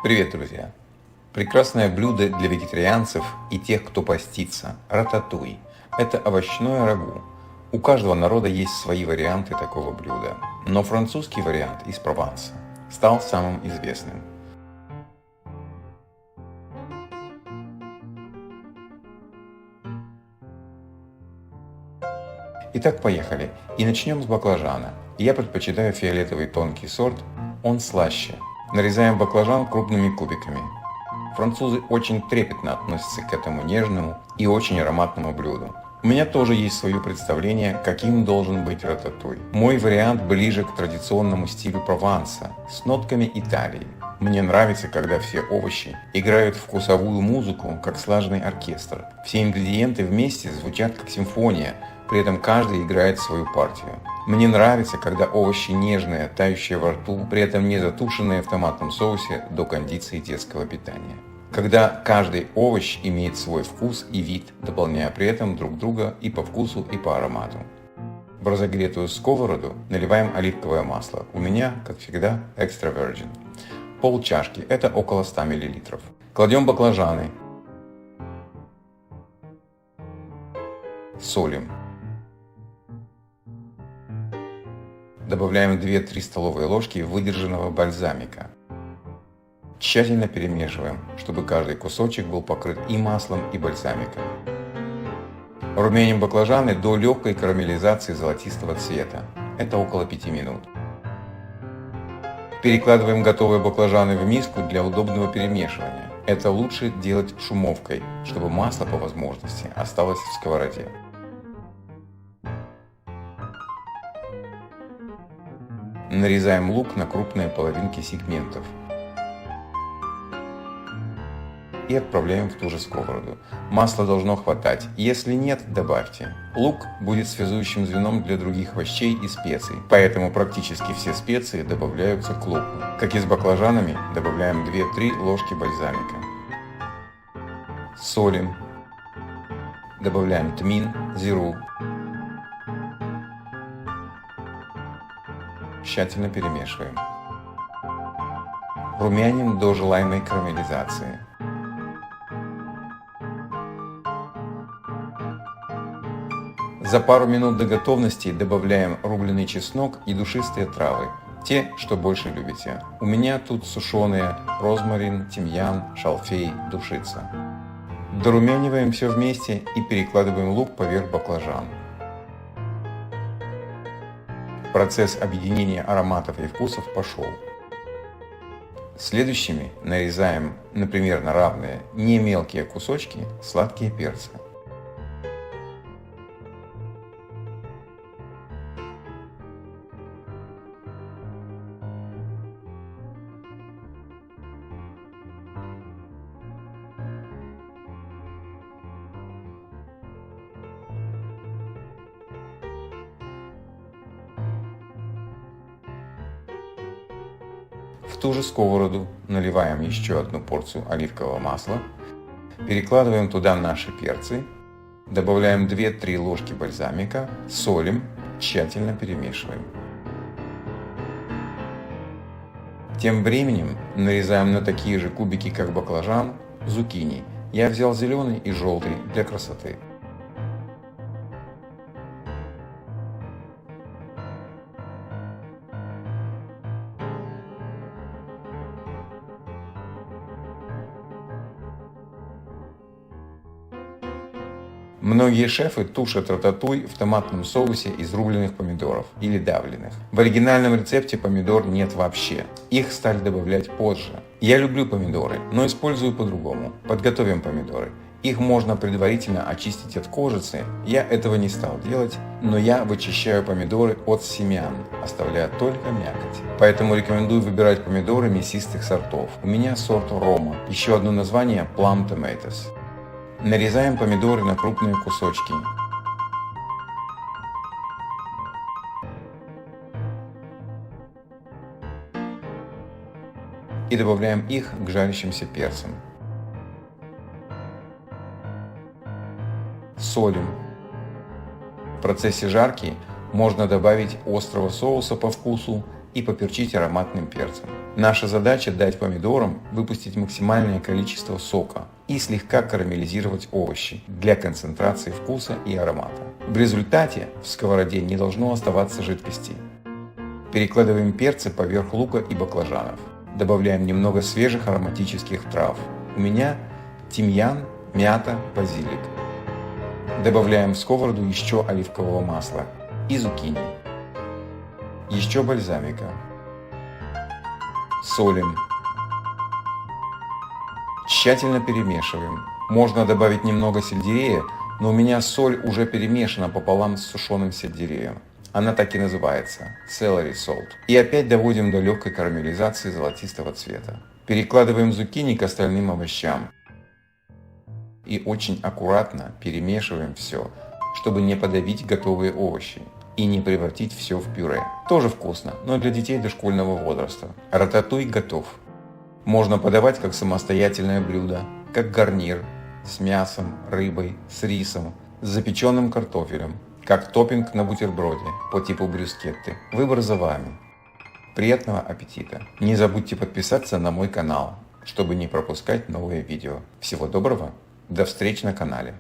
Привет, друзья! Прекрасное блюдо для вегетарианцев и тех, кто постится – рататуй. Это овощное рагу. У каждого народа есть свои варианты такого блюда, но французский вариант из Прованса стал самым известным. Итак, поехали. И начнем с баклажана. Я предпочитаю фиолетовый тонкий сорт, он слаще. Нарезаем баклажан крупными кубиками. Французы очень трепетно относятся к этому нежному и очень ароматному блюду. У меня тоже есть свое представление, каким должен быть рататуй. Мой вариант ближе к традиционному стилю Прованса, с нотками Италии. Мне нравится, когда все овощи играют вкусовую музыку, как слаженный оркестр. Все ингредиенты вместе звучат как симфония, при этом каждый играет свою партию. Мне нравится, когда овощи нежные, тающие во рту, при этом не затушенные в томатном соусе до кондиции детского питания. Когда каждый овощ имеет свой вкус и вид, дополняя при этом друг друга и по вкусу, и по аромату. В разогретую сковороду наливаем оливковое масло. У меня, как всегда, extra virgin. Пол чашки, это около 100 мл. Кладем баклажаны. Солим. Добавляем 2-3 столовые ложки выдержанного бальзамика. Тщательно перемешиваем, чтобы каждый кусочек был покрыт и маслом, и бальзамиком. Румяним баклажаны до легкой карамелизации золотистого цвета. Это около 5 минут. Перекладываем готовые баклажаны в миску для удобного перемешивания. Это лучше делать шумовкой, чтобы масло по возможности осталось в сковороде. Нарезаем лук на крупные половинки сегментов и отправляем в ту же сковороду. Масла должно хватать, если нет, добавьте. Лук будет связующим звеном для других овощей и специй, поэтому практически все специи добавляются к луку. Как и с баклажанами, добавляем 2-3 ложки бальзамика. Солим. Добавляем тмин, зиру. Тщательно перемешиваем. Румяним до желаемой карамелизации. За пару минут до готовности добавляем рубленый чеснок и душистые травы, те, что больше любите. У меня тут сушеные розмарин, тимьян, шалфей, душица. Дорумяниваем все вместе и перекладываем лук поверх баклажан. Процесс объединения ароматов и вкусов пошел. Следующими нарезаем, например, на равные, не мелкие кусочки, сладкие перцы. В ту же сковороду наливаем еще одну порцию оливкового масла, перекладываем туда наши перцы, добавляем 2-3 ложки бальзамика, солим, тщательно перемешиваем. Тем временем нарезаем на такие же кубики, как баклажан, зукини. Я взял зеленый и желтый для красоты. Многие шефы тушат рататуй в томатном соусе из рубленых помидоров или давленных. В оригинальном рецепте помидор нет вообще. Их стали добавлять позже. Я люблю помидоры, но использую по-другому. Подготовим помидоры. Их можно предварительно очистить от кожицы. Я этого не стал делать, но я вычищаю помидоры от семян, оставляя только мякоть. Поэтому рекомендую выбирать помидоры мясистых сортов. У меня сорт Рома. Еще одно название Plum Tomatoes. Нарезаем помидоры на крупные кусочки. И добавляем их к жарящимся перцам. Солим. В процессе жарки можно добавить острого соуса по вкусу и поперчить ароматным перцем. Наша задача дать помидорам выпустить максимальное количество сока и слегка карамелизировать овощи для концентрации вкуса и аромата. В результате в сковороде не должно оставаться жидкости. Перекладываем перцы поверх лука и баклажанов. Добавляем немного свежих ароматических трав. У меня тимьян, мята, базилик. Добавляем в сковороду еще оливкового масла и зукини. Еще бальзамика. Солим. Тщательно перемешиваем. Можно добавить немного сельдерея, но у меня соль уже перемешана пополам с сушеным сельдереем. Она так и называется – celery salt. И опять доводим до легкой карамелизации золотистого цвета. Перекладываем зукини к остальным овощам. И очень аккуратно перемешиваем все, чтобы не подавить готовые овощи и не превратить все в пюре. Тоже вкусно, но для детей дошкольного возраста. Рататуй готов. Можно подавать как самостоятельное блюдо, как гарнир, с мясом, рыбой, с рисом, с запеченным картофелем, как топпинг на бутерброде по типу брюскетты. Выбор за вами. Приятного аппетита! Не забудьте подписаться на мой канал, чтобы не пропускать новые видео. Всего доброго! До встречи на канале!